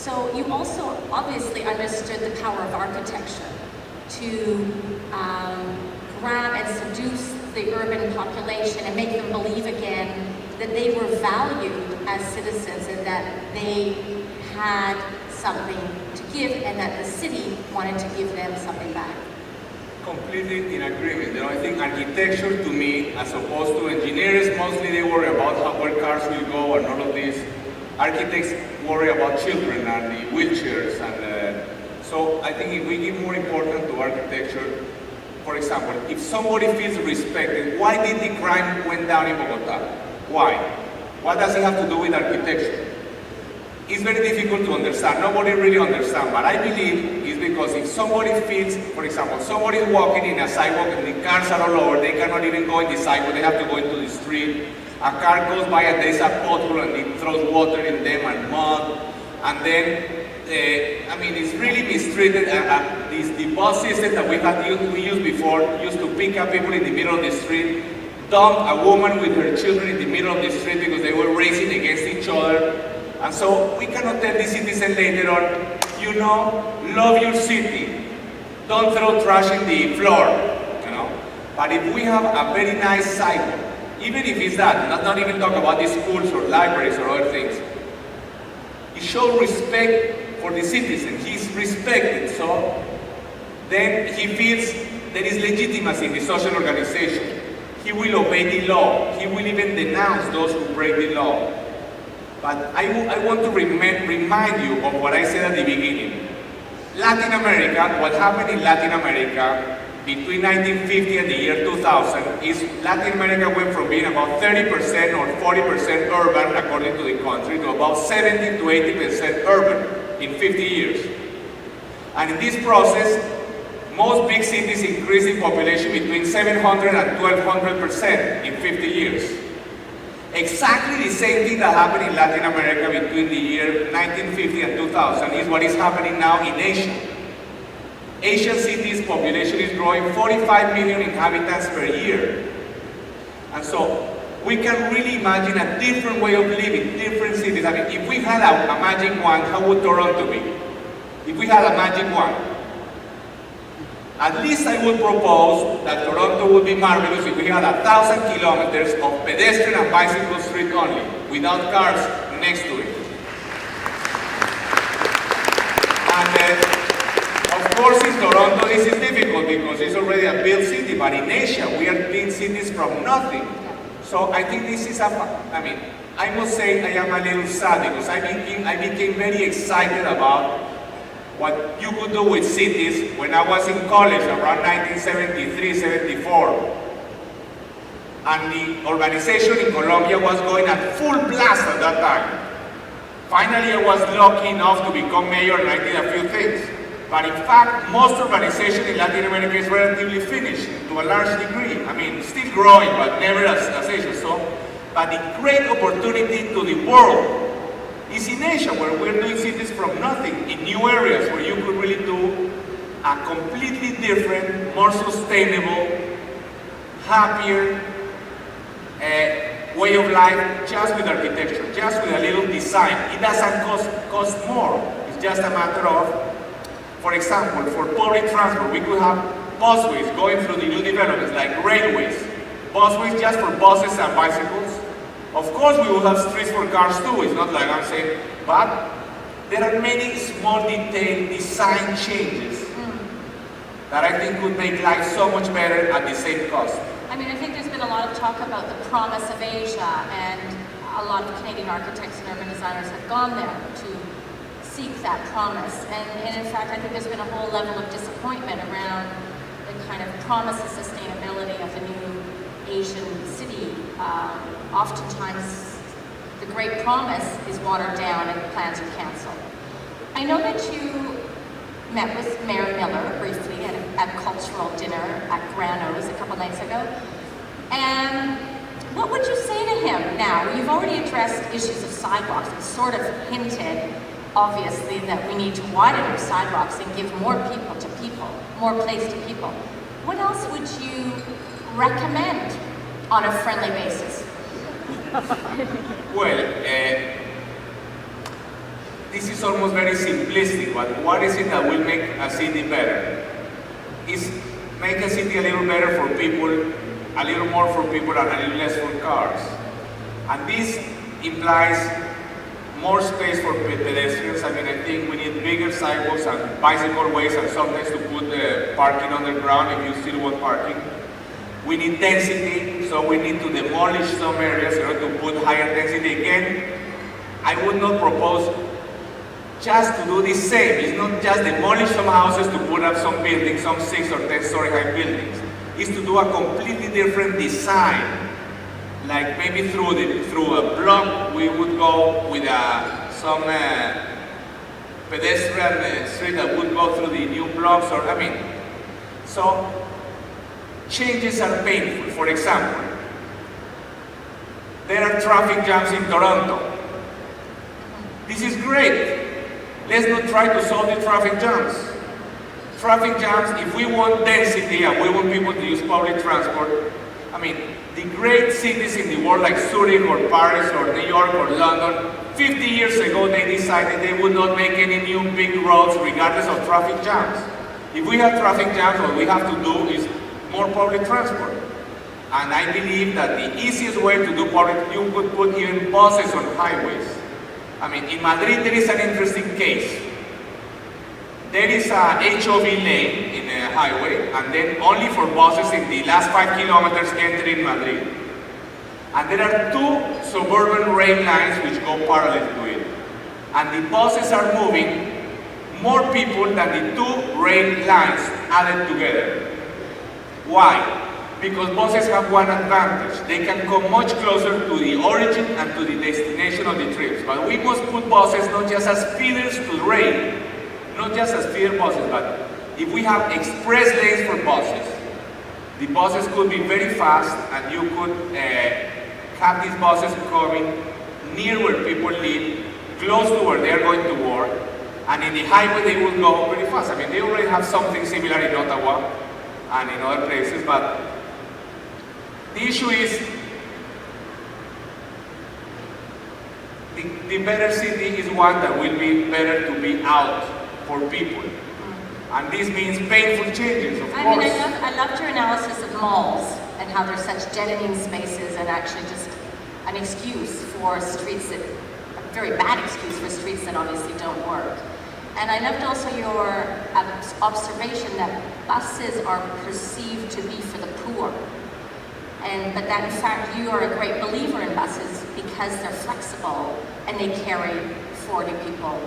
So you also obviously understood the power of architecture to grab and seduce the urban population and make them believe again that they were valued as citizens and that they had something to give and that the city wanted to give them something back. Completely in agreement. I think architecture to me, as opposed to engineers, mostly they worry about where cars will go and all of this. Architects worry about children and the wheelchairs, and so I think if we give more importance to architecture, for example, if somebody feels respected, why did the crime went down in Bogota? Why? What does it have to do with architecture? It's very difficult to understand. Nobody really understands, but I believe it's because if somebody feels, for example, somebody is walking in a sidewalk and the cars are all over, they cannot even go in the sidewalk, they have to go into the street. A car goes by and there's a pothole and it throws water in them and mud, and then I mean, it's really mistreated. The bus system that we used before used to pick up people in the middle of the street, dump a woman with her children in the middle of the street because they were racing against each other. And so we cannot tell the citizen later on, you know, love your city. Don't throw trash in the floor, you know. But if we have a very nice sidewalk, even if it's that, not even talk about the schools or libraries or other things, it shows respect for the citizen. He's respected, so then he feels there is legitimacy in the social organization. He will obey the law. He will even denounce those who break the law. But I want to remind you of what I said at the beginning. Latin America, what happened in Latin America between 1950 and the year 2000 is Latin America went from being about 30% or 40% urban, according to the country, to about 70 to 80% urban in 50 years. And in this process, most big cities increased in population between 700 and 1200% in 50 years. Exactly the same thing that happened in Latin America between the year 1950 and 2000 is what is happening now in Asia. Asian cities' population is growing 45 million inhabitants per year. And so we can really imagine a different way of living, different cities. I mean, if we had a magic wand, how would Toronto be? If we had a magic wand, at least I would propose that Toronto would be marvelous if we had 1,000 kilometers of pedestrian and bicycle street only, without cars next to it. And of course in Toronto this is difficult because it's already a built city, but in Asia we are building cities from nothing. So I think this is I must say I am a little sad because I became very excited about what you could do with cities when I was in college around 1973, 74. And the urbanization in Colombia was going at full blast at that time. Finally, I was lucky enough to become mayor and I did a few things. But in fact, most urbanization in Latin America is relatively finished to a large degree. I mean, still growing, but never as Asia. So, but the great opportunity to the world is in Asia, where we're doing cities from nothing, in new areas where you could really do a completely different, more sustainable, happier way of life just with architecture, just with a little design. It doesn't cost more. It's just a matter of, for example, for public transport, we could have busways going through the new developments like railways, busways just for buses and bicycles. Of course, we will have streets for cars too, it's not like I'm saying, but there are many small detailed design changes that I think would make life so much better at the same cost. I mean, I think there's been a lot of talk about the promise of Asia, and a lot of Canadian architects and urban designers have gone there to seek that promise. And in fact, I think there's been a whole level of disappointment around the kind of promise of sustainability of the new Asian city. Oftentimes, the great promise is watered down and plans are canceled. I know that you met with Mayor Miller briefly at a cultural dinner at Grano's a couple nights ago. And what would you say to him now? You've already addressed issues of sidewalks and sort of hinted, obviously, that we need to widen our sidewalks and give more people to people, more place to people. What else would you recommend on a friendly basis? Well, this is almost very simplistic, but what is it that will make a city better? Is make a city a little better for people, a little more for people and a little less for cars. And this implies more space for pedestrians. I mean, I think we need bigger sidewalks and bicycle ways and sometimes to put parking underground if you still want parking. We need density, so we need to demolish some areas in order to put higher density. Again, I would not propose just to do the same. It's not just demolish some houses to put up some buildings, some 6 or 10-story high buildings. It's to do a completely different design. Like maybe through a block, we would go with some pedestrian street that would go through the new blocks, or I mean, so changes are painful. For example, there are traffic jams in Toronto. This is great. Let's not try to solve the traffic jams. Traffic jams, if we want density and we want people to use public transport, I mean, the great cities in the world like Zurich or Paris or New York or London, 50 years ago they decided they would not make any new big roads regardless of traffic jams. If we have traffic jams, what we have to do is more public transport. And I believe that the easiest way to do public, you could put even buses on highways. I mean, in Madrid there is an interesting case. There is a HOV lane in a highway, and then only for buses in the last 5 kilometers entering Madrid. And there are 2 suburban rail lines which go parallel to it. And the buses are moving more people than the 2 rail lines added together. Why? Because buses have one advantage. They can come much closer to the origin and to the destination of the trips. But we must put buses not just as feeders to the rail, not just as feeder buses, but if we have express lanes for buses, the buses could be very fast and you could have these buses coming near where people live, close to where they are going to work, and in the highway they will go very fast. I mean, they already have something similar in Ottawa and in other places, but the issue is the better city is one that will be better to be out for people. And this means painful changes, of course. mean, I loved your analysis of malls and how they're such deadening spaces and actually just an excuse for streets that, a very bad excuse for streets that obviously don't work. And I loved also your observation that buses are perceived to be for the poor. But that in fact you are a great believer in buses because they're flexible and they carry 40 people